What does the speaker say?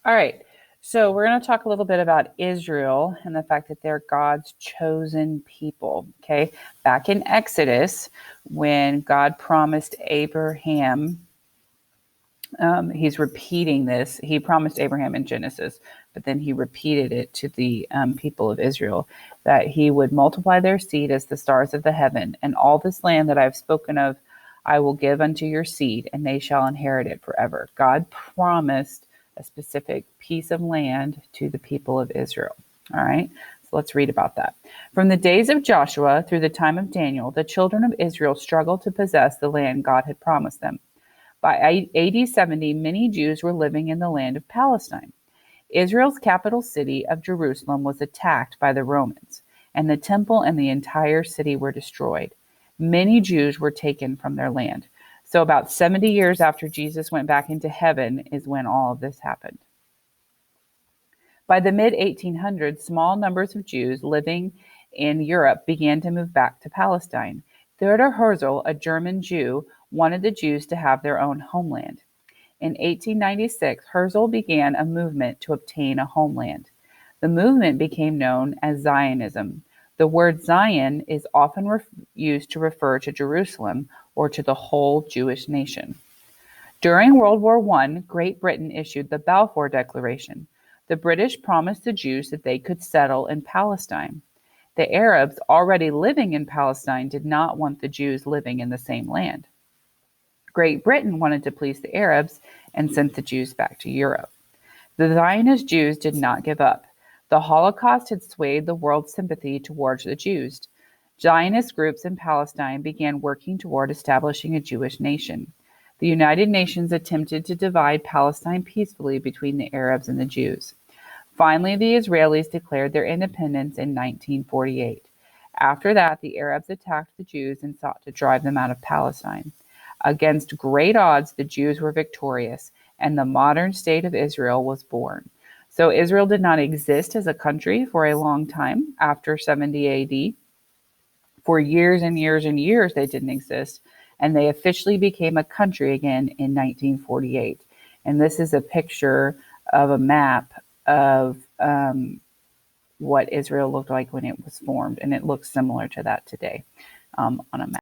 All right. So we're going to talk a little bit about Israel and the fact that they're God's chosen people. Okay. Back in Exodus, when God promised Abraham, he's repeating this. He promised Abraham in Genesis, but then he repeated it to the people of Israel that he would multiply their seed as the stars of the heaven, and all this land that I've spoken of, I will give unto your seed, and they shall inherit it forever. God promised a specific piece of land to the people of Israel. All right. So let's read about that. From the days of Joshua through the time of Daniel, the children of Israel struggled to possess the land God had promised them. By AD 70, many Jews were living in the land of Palestine. Israel's capital city of Jerusalem was attacked by the Romans, and the temple and the entire city were destroyed. Many Jews were taken from their land. So, about 70 years after Jesus went back into heaven, is when all of this happened. By the mid 1800s, small numbers of Jews living in Europe began to move back to Palestine. Theodor Herzl, a German Jew, wanted the Jews to have their own homeland. In 1896, Herzl began a movement to obtain a homeland. The movement became known as Zionism. The word Zion is often used to refer to Jerusalem or to the whole Jewish nation. During World War I, Great Britain issued the Balfour Declaration. The British promised the Jews that they could settle in Palestine. The Arabs already living in Palestine did not want the Jews living in the same land. Great Britain wanted to please the Arabs and sent the Jews back to Europe. The Zionist Jews did not give up. The Holocaust had swayed the world's sympathy towards the Jews. Zionist groups in Palestine began working toward establishing a Jewish nation. The United Nations attempted to divide Palestine peacefully between the Arabs and the Jews. Finally, the Israelis declared their independence in 1948. After that, the Arabs attacked the Jews and sought to drive them out of Palestine. Against great odds, the Jews were victorious, and the modern state of Israel was born. So Israel did not exist as a country for a long time after 70 AD. For years and years and years, they didn't exist, and they officially became a country again in 1948. And this is a picture of a map of what Israel looked like when it was formed, and it looks similar to that today on a map.